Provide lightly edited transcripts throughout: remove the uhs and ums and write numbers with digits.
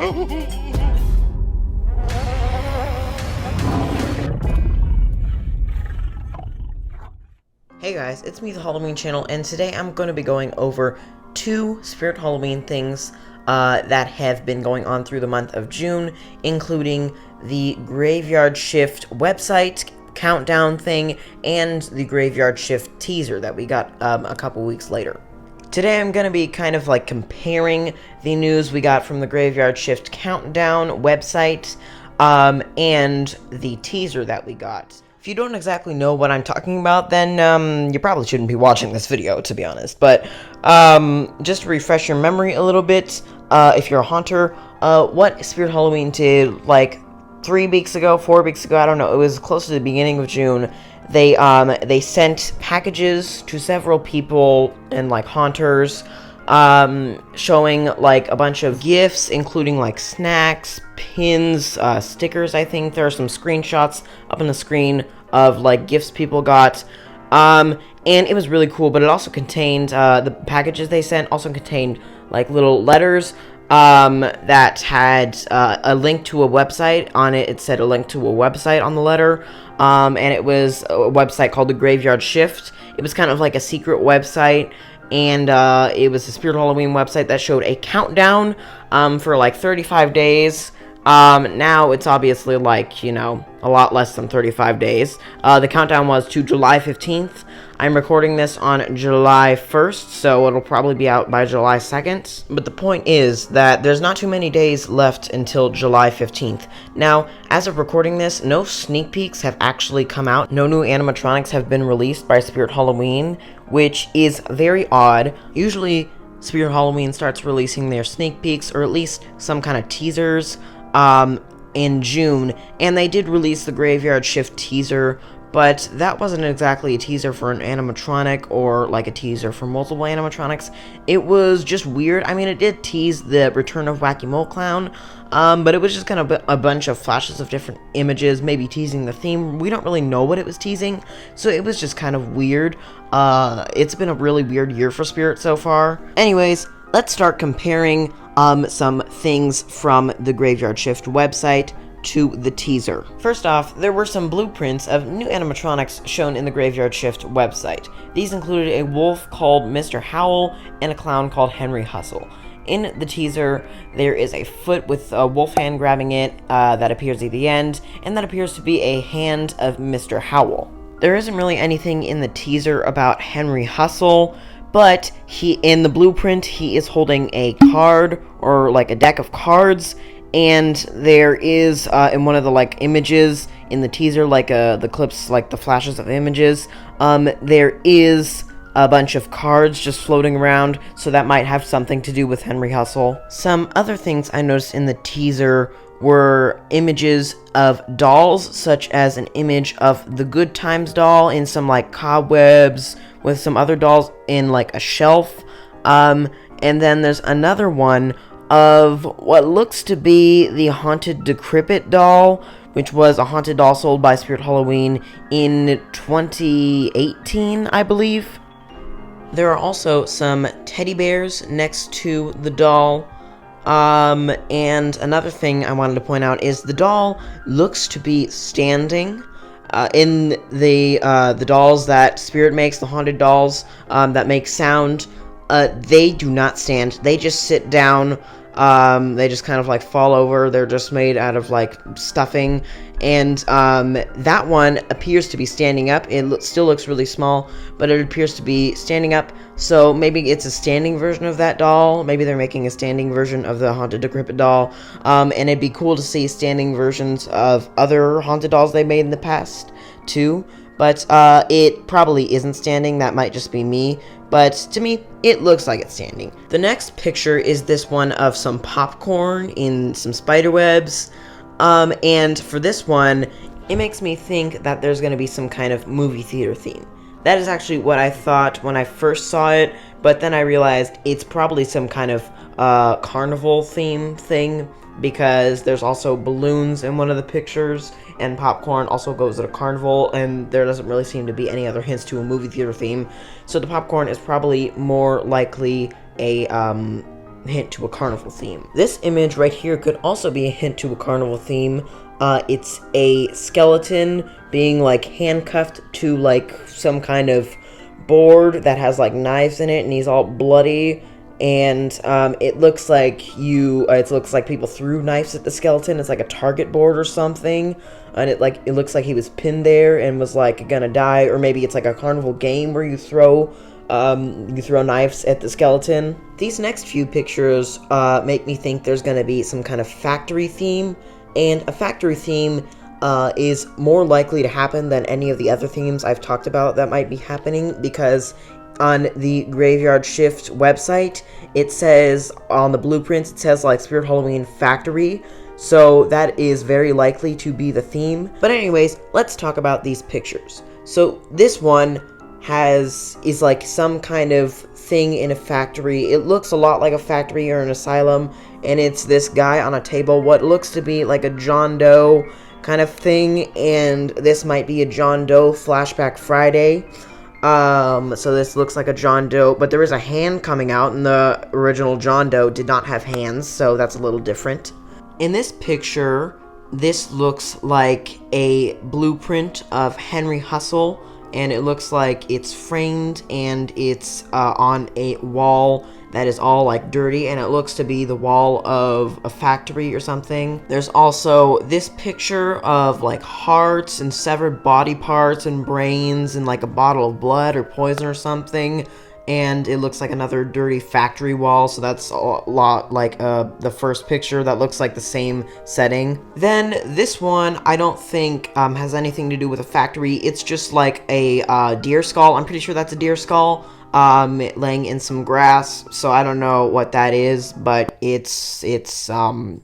Hey guys, it's me, the Halloween Channel, and today I'm going to be going over 2 Spirit Halloween things that have been going on through the month of June, including the Graveyard Shift website countdown thing and the Graveyard Shift teaser that we got a couple weeks later. Today I'm going to be kind of like comparing the news we got from the Graveyard Shift countdown website and the teaser that we got. If you don't exactly know what I'm talking about, then you probably shouldn't be watching this video, to be honest. But just to refresh your memory a little bit, if you're a haunter, what Spirit Halloween did like 3 weeks ago, 4 weeks ago, I don't know, it was close to the beginning of June. They sent packages to several people and like haunters, showing like a bunch of gifts, including like snacks, pins, stickers. I think there are some screenshots up on the screen of like gifts people got, and it was really cool. But it also contained the packages they sent also contained like little letters that had a link to a website on it. It said a link to a website on the letter, and it was a website called the Graveyard Shift. It was kind of like a secret website, and it was a Spirit Halloween website that showed a countdown for like 35 days. Now it's obviously like, you know, a lot less than 35 days. The countdown was to July 15th. I'm recording this on July 1st, so it'll probably be out by July 2nd. But the point is that there's not too many days left until July 15th. Now, as of recording this, no sneak peeks have actually come out. No new animatronics have been released by Spirit Halloween, which is very odd. Usually, Spirit Halloween starts releasing their sneak peeks, or at least some kind of teasers, in June, and they did release the Graveyard Shift teaser, but that wasn't exactly a teaser for an animatronic or like a teaser for multiple animatronics. It was just weird. I mean, it did tease the return of Wacky Mole Clown, but it was just kind of a bunch of flashes of different images, maybe teasing the theme. We don't really know what it was teasing, so it was just kind of weird. It's been a really weird year for Spirit so far. Anyways, let's start comparing some things from the Graveyard Shift website to the teaser. First off, there were some blueprints of new animatronics shown in the Graveyard Shift website. These included a wolf called Mr. Howl and a clown called Henry Hustle. In the teaser, there is a foot with a wolf hand grabbing it that appears at the end, and that appears to be a hand of Mr. Howl. There isn't really anything in the teaser about Henry Hustle, but in the blueprint, he is holding a card, or like a deck of cards, and there is, in one of the like images in the teaser, like the clips, like the flashes of images, there is a bunch of cards just floating around, so that might have something to do with Henry Hustle. Some other things I noticed in the teaser were images of dolls, such as an image of the Good Times doll in some like cobwebs, with some other dolls in like a shelf, and then there's another one of what looks to be the Haunted Decrepit doll, which was a haunted doll sold by Spirit Halloween in 2018, I believe. There are also some teddy bears next to the doll. And another thing I wanted to point out is the doll looks to be standing. In the dolls that Spirit makes, the haunted dolls that make sound, they do not stand. They just sit down. They just kind of like fall over. They're just made out of like stuffing, and that one appears to be standing up. It still looks really small, but it appears to be standing up. So maybe it's a standing version of that doll. Maybe they're making a standing version of the Haunted Decrepit doll, and it'd be cool to see standing versions of other haunted dolls they made in the past too. But it probably isn't standing. That might just be me. But to me, it looks like it's standing. The next picture is this one of some popcorn in some spider webs. And for this one, it makes me think that there's going to be some kind of movie theater theme. That is actually what I thought when I first saw it, but then I realized it's probably some kind of carnival theme thing, because there's also balloons in one of the pictures, and popcorn also goes at a carnival, and there doesn't really seem to be any other hints to a movie theater theme. So the popcorn is probably more likely a hint to a carnival theme. This image right here could also be a hint to a carnival theme. It's a skeleton being like handcuffed to like some kind of board that has like knives in it, and he's all bloody. And it looks like people threw knives at the skeleton. It's like a target board or something, and it looks like he was pinned there and was like gonna die. Or maybe it's like a carnival game where you throw knives at the skeleton. These next few pictures make me think there's gonna be some kind of factory theme, and a factory theme is more likely to happen than any of the other themes I've talked about that might be happening, because on the Graveyard Shift website, it says, on the blueprints, it says like Spirit Halloween Factory, so that is very likely to be the theme. But anyways, let's talk about these pictures. So this one is like some kind of thing in a factory. It looks a lot like a factory or an asylum, and it's this guy on a table, what looks to be like a John Doe kind of thing, and this might be a John Doe Flashback Friday. So this looks like a John Doe, but there is a hand coming out, and the original John Doe did not have hands, so that's a little different. In this picture, this looks like a blueprint of Henry Hustle, and it looks like it's framed, and it's on a wall that is all like dirty, and it looks to be the wall of a factory or something. There's also this picture of like hearts and severed body parts and brains and like a bottle of blood or poison or something, and it looks like another dirty factory wall, so that's a lot like the first picture that looks like the same setting. Then this one I don't think has anything to do with a factory. It's just like a deer skull. I'm pretty sure that's a deer skull laying in some grass, so I don't know what that is, but it's something.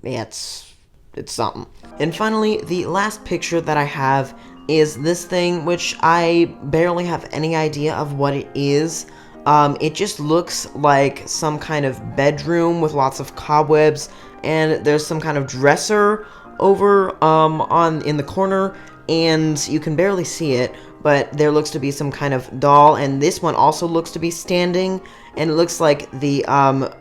And finally, the last picture that I have is this thing, which I barely have any idea of what it is. It just looks like some kind of bedroom with lots of cobwebs, and there's some kind of dresser over in the corner, and you can barely see it, but there looks to be some kind of doll, and this one also looks to be standing, and it looks like the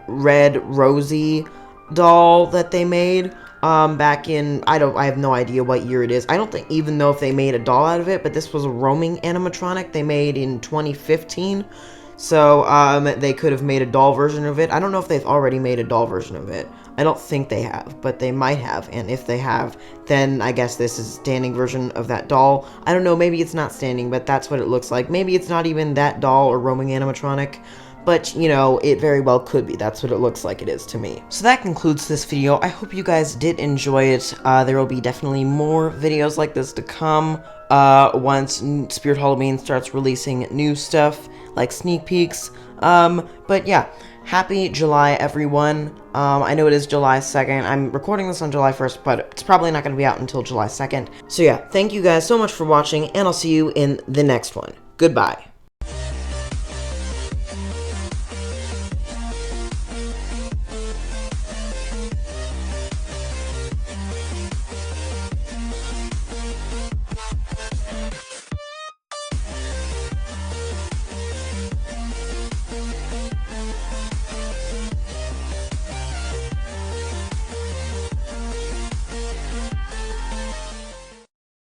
red Rosie doll that they made back in, I have no idea what year it is. I don't even know if they made a doll out of it, but this was a roaming animatronic they made in 2015. So, they could have made a doll version of it. I don't know if they've already made a doll version of it. I don't think they have, but they might have, and if they have, then I guess this is a standing version of that doll. I don't know, maybe it's not standing, but that's what it looks like. Maybe it's not even that doll or roaming animatronic, but, you know, it very well could be. That's what it looks like it is to me. So that concludes this video. I hope you guys did enjoy it. There will be definitely more videos like this to come once Spirit Halloween starts releasing new stuff, like sneak peeks. But yeah, happy July, everyone. I know it is July 2nd. I'm recording this on July 1st, but it's probably not going to be out until July 2nd. So yeah, thank you guys so much for watching, and I'll see you in the next one. Goodbye.